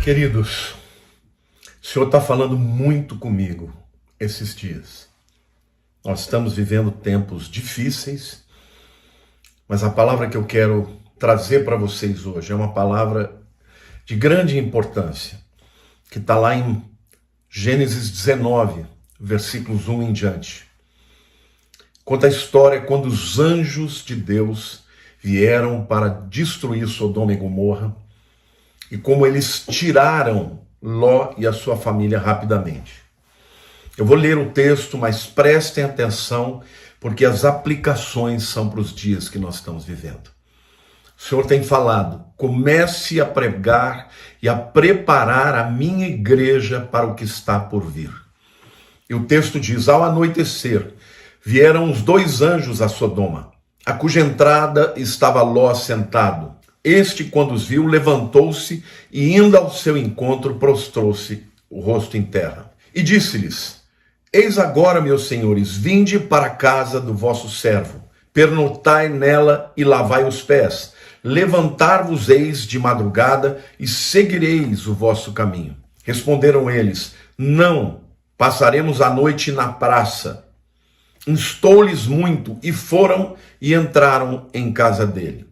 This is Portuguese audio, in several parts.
Queridos, o Senhor está falando muito comigo esses dias. Nós estamos vivendo tempos difíceis, mas a palavra que eu quero trazer para vocês hoje é uma palavra de grande importância, que está lá em Gênesis 19, versículos 1 em diante. Conta a história quando os anjos de Deus vieram para destruir Sodoma e Gomorra e como eles tiraram Ló e a sua família rapidamente. Eu vou ler o texto, mas prestem atenção, porque as aplicações são para os dias que nós estamos vivendo. O Senhor tem falado: comece a pregar e a preparar a minha igreja para o que está por vir. E o texto diz: ao anoitecer, vieram os dois anjos a Sodoma, a cuja entrada estava Ló sentado. Este, quando os viu, levantou-se e, indo ao seu encontro, prostrou-se o rosto em terra. E disse-lhes: eis agora, meus senhores, vinde para a casa do vosso servo, pernotai nela e lavai os pés. Levantar-vos-eis de madrugada e seguireis o vosso caminho. Responderam eles: não, passaremos a noite na praça. Instou-lhes muito, e foram e entraram em casa dele.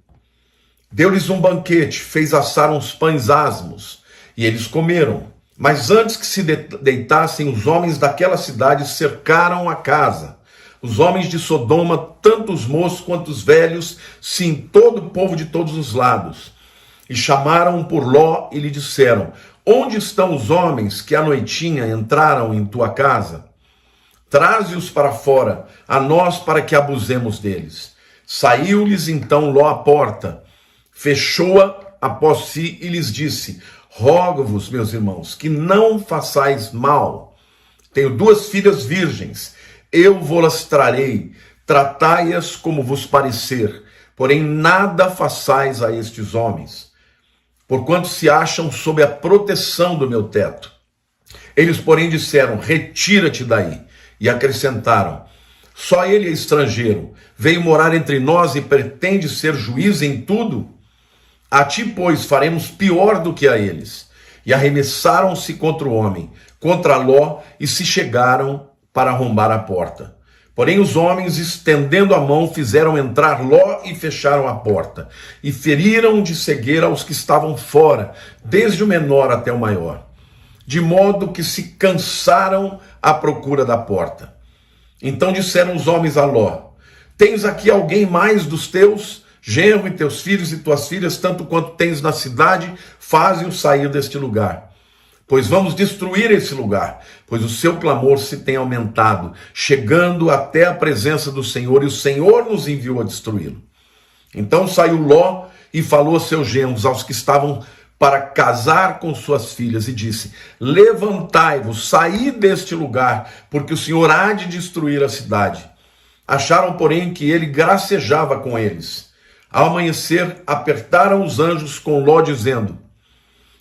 Deu-lhes um banquete, fez assar uns pães asmos, e eles comeram. Mas antes que se deitassem, os homens daquela cidade cercaram a casa. Os homens de Sodoma, tanto os moços quanto os velhos, sim, todo o povo de todos os lados. E chamaram por Ló e lhe disseram: onde estão os homens que à noitinha entraram em tua casa? Traze-os para fora, a nós, para que abusemos deles. Saiu-lhes então Ló à porta, fechou-a após si e lhes disse: rogo-vos, meus irmãos, que não façais mal. Tenho duas filhas virgens, eu vou-las trarei, tratai-as como vos parecer, porém nada façais a estes homens, porquanto se acham sob a proteção do meu teto. Eles, porém, disseram: retira-te daí. E acrescentaram: só ele é estrangeiro, veio morar entre nós e pretende ser juiz em tudo? A ti, pois, faremos pior do que a eles. E arremessaram-se contra o homem, contra Ló, e se chegaram para arrombar a porta. Porém os homens, estendendo a mão, fizeram entrar Ló e fecharam a porta, e feriram de cegueira aos que estavam fora, desde o menor até o maior, de modo que se cansaram à procura da porta. Então disseram os homens a Ló: tens aqui alguém mais dos teus, genro, e teus filhos e tuas filhas, tanto quanto tens na cidade, faze-os sair deste lugar. Pois vamos destruir esse lugar, pois o seu clamor se tem aumentado, chegando até a presença do Senhor, e o Senhor nos enviou a destruí-lo. Então saiu Ló e falou a seus genros, aos que estavam para casar com suas filhas, e disse: levantai-vos, saí deste lugar, porque o Senhor há de destruir a cidade. Acharam, porém, que ele gracejava com eles. Ao amanhecer, apertaram os anjos com Ló, dizendo: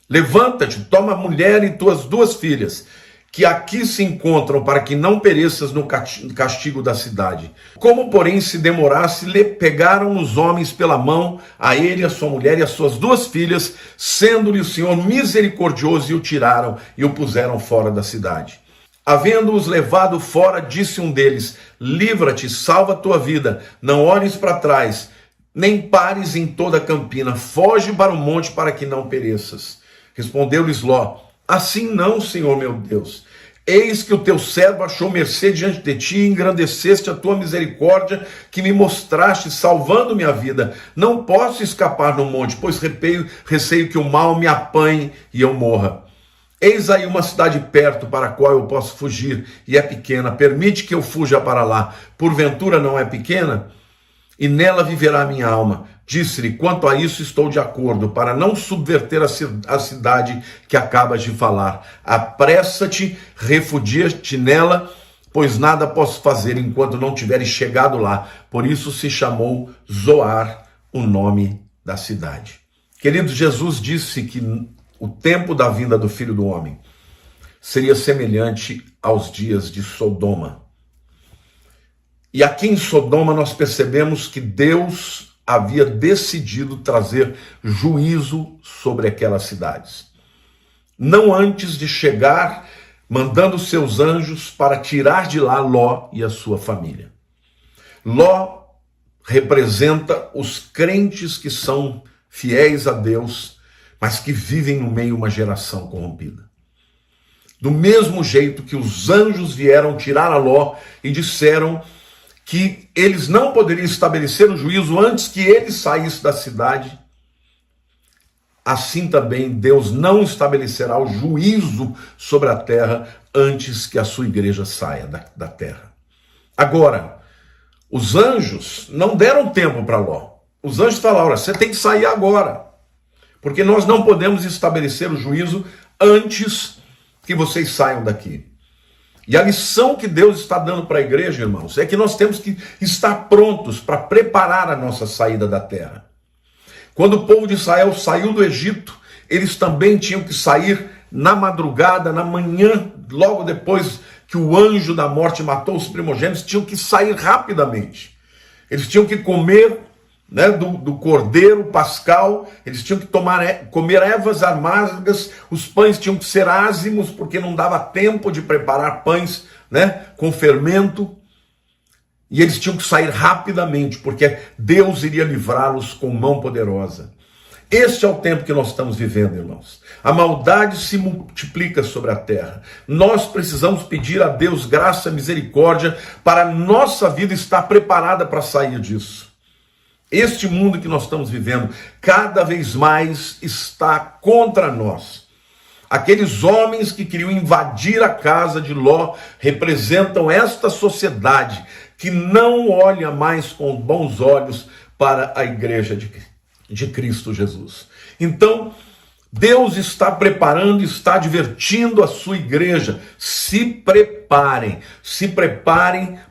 levanta-te, toma a mulher e tuas duas filhas, que aqui se encontram, para que não pereças no castigo da cidade. Como, porém, se demorasse, lhe pegaram os homens pela mão, a ele, a sua mulher e as suas duas filhas, sendo-lhe o Senhor misericordioso, e o tiraram e o puseram fora da cidade. Havendo-os levado fora, disse um deles: livra-te, salva a tua vida, não olhes para trás, nem pares em toda a campina, foge para o monte, para que não pereças. Respondeu-lhes Ló: assim não, Senhor meu Deus. Eis que o teu servo achou mercê diante de ti, e engrandeceste a tua misericórdia, que me mostraste, salvando minha vida. Não posso escapar no monte, pois receio que o mal me apanhe e eu morra. Eis aí uma cidade perto, para a qual eu posso fugir, e é pequena. Permite que eu fuja para lá. Porventura não é pequena? E nela viverá a minha alma. Disse-lhe: quanto a isso estou de acordo, para não subverter a cidade que acabas de falar. Apressa-te, refugia-te nela, pois nada posso fazer enquanto não tiveres chegado lá. Por isso se chamou Zoar o nome da cidade. Querido, Jesus disse que o tempo da vinda do Filho do Homem seria semelhante aos dias de Sodoma. E aqui em Sodoma nós percebemos que Deus havia decidido trazer juízo sobre aquelas cidades. não antes de chegar, mandando seus anjos para tirar de lá Ló e a sua família. Ló representa os crentes que são fiéis a Deus, mas que vivem no meio de uma geração corrompida. Do mesmo jeito que os anjos vieram tirar a Ló e disseram que eles não poderiam estabelecer o juízo antes que ele saísse da cidade, assim também Deus não estabelecerá o juízo sobre a terra antes que a sua igreja saia da terra. Agora, os anjos não deram tempo para Ló. Os anjos falaram: olha, você tem que sair agora, porque nós não podemos estabelecer o juízo antes que vocês saiam daqui. E a lição que Deus está dando para a igreja, irmãos, é que nós temos que estar prontos para preparar a nossa saída da terra. Quando o povo de Israel saiu do Egito, eles também tinham que sair na madrugada, na manhã, logo depois que o anjo da morte matou os primogênitos, tinham que sair rapidamente. Eles tinham que comer, né, do cordeiro pascal, eles tinham que comer ervas amargas, os pães tinham que ser ázimos, porque não dava tempo de preparar pães, né, com fermento, e eles tinham que sair rapidamente, porque Deus iria livrá-los com mão poderosa. Este é o tempo que nós estamos vivendo, irmãos. A maldade se multiplica sobre a terra. Nós precisamos pedir a Deus graça e misericórdia para a nossa vida estar preparada para sair disso. Este mundo que nós estamos vivendo cada vez mais está contra nós. Aqueles homens que queriam invadir a casa de Ló representam esta sociedade que não olha mais com bons olhos para a igreja de Cristo Jesus. Então, Deus está preparando, está advertindo a sua igreja: se preparem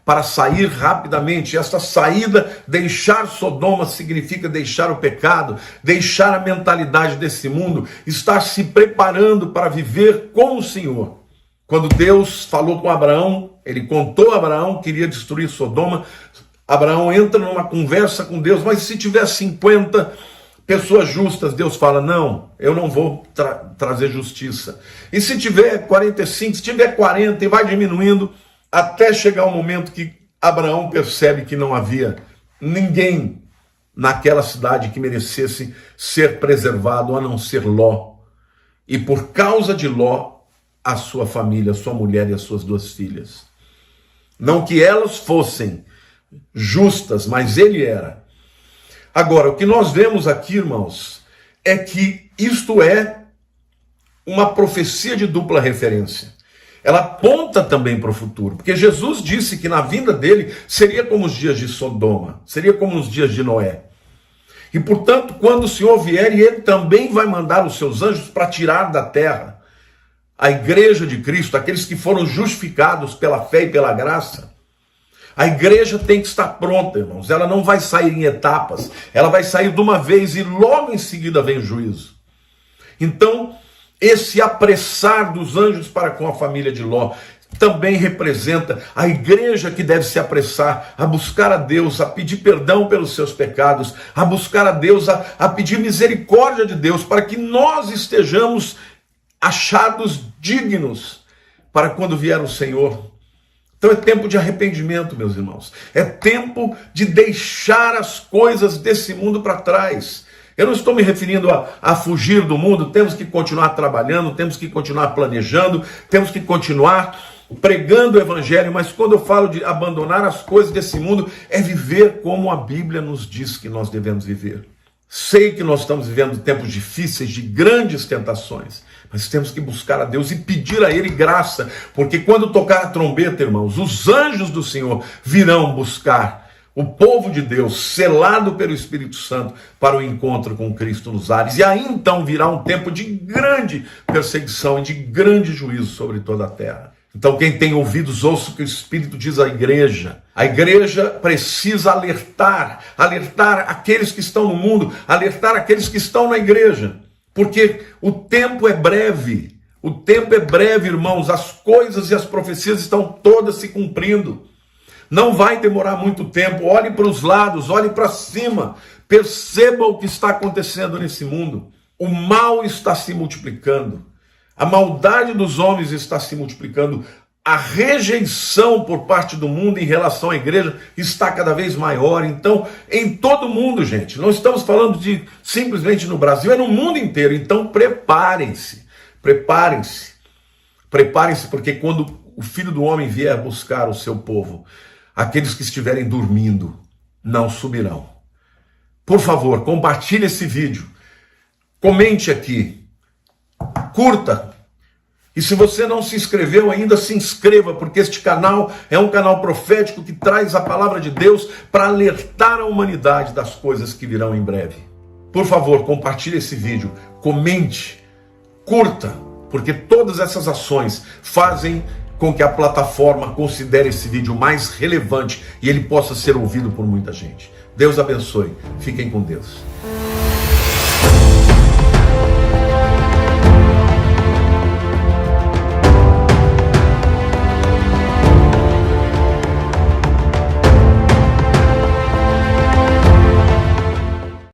para sair rapidamente. Esta saída, deixar Sodoma, significa deixar o pecado, deixar a mentalidade desse mundo, estar se preparando para viver com o Senhor. Quando Deus falou com Abraão, ele contou a Abraão que iria destruir Sodoma. Abraão entra numa conversa com Deus: mas se tiver 50 pessoas justas, Deus fala: não, eu não vou trazer justiça. E se tiver 45, se tiver 40, e vai diminuindo, até chegar o momento que Abraão percebe que não havia ninguém naquela cidade que merecesse ser preservado, a não ser Ló. E por causa de Ló, a sua família, a sua mulher e as suas 2 filhas. Não que elas fossem justas, mas ele era. Agora, o que nós vemos aqui, irmãos, é que isto é uma profecia de dupla referência. Ela aponta também para o futuro, porque Jesus disse que na vinda dele seria como os dias de Sodoma, seria como os dias de Noé. E, portanto, quando o Senhor vier, ele também vai mandar os seus anjos para tirar da terra a igreja de Cristo, aqueles que foram justificados pela fé e pela graça. A igreja tem que estar pronta, irmãos. Ela não vai sair em etapas. Ela vai sair de uma vez e logo em seguida vem o juízo. Então, esse apressar dos anjos para com a família de Ló também representa a igreja que deve se apressar a buscar a Deus, a pedir perdão pelos seus pecados, a buscar a Deus, a pedir misericórdia de Deus, para que nós estejamos achados dignos para quando vier o Senhor. Então é tempo de arrependimento, meus irmãos. É tempo de deixar as coisas desse mundo para trás. Eu não estou me referindo a fugir do mundo. Temos que continuar trabalhando, temos que continuar planejando, temos que continuar pregando o evangelho, mas quando eu falo de abandonar as coisas desse mundo, é viver como a Bíblia nos diz que nós devemos viver. Sei que nós estamos vivendo tempos difíceis, de grandes tentações, mas temos que buscar a Deus e pedir a Ele graça, porque quando tocar a trombeta, irmãos, os anjos do Senhor virão buscar o povo de Deus, selado pelo Espírito Santo, para o encontro com Cristo nos ares. E aí então virá um tempo de grande perseguição e de grande juízo sobre toda a terra. Então quem tem ouvidos, ouça o que o Espírito diz à igreja. A igreja precisa alertar aqueles que estão no mundo, alertar aqueles que estão na igreja. Porque o tempo é breve, irmãos, as coisas e as profecias estão todas se cumprindo. Não vai demorar muito tempo. Olhe para os lados, olhe para cima, perceba o que está acontecendo nesse mundo. O mal está se multiplicando. A maldade dos homens está se multiplicando. A rejeição por parte do mundo em relação à igreja está cada vez maior. Então, em todo o mundo, gente, não estamos falando de simplesmente no Brasil, é no mundo inteiro. Então, preparem-se, preparem-se, preparem-se, porque quando o Filho do Homem vier buscar o seu povo, aqueles que estiverem dormindo não subirão. Por favor, compartilhe esse vídeo, comente aqui, curta. E se você não se inscreveu ainda, se inscreva, porque este canal é um canal profético que traz a palavra de Deus para alertar a humanidade das coisas que virão em breve. Por favor, compartilhe esse vídeo, comente, curta, porque todas essas ações fazem com que a plataforma considere esse vídeo mais relevante e ele possa ser ouvido por muita gente. Deus abençoe. Fiquem com Deus.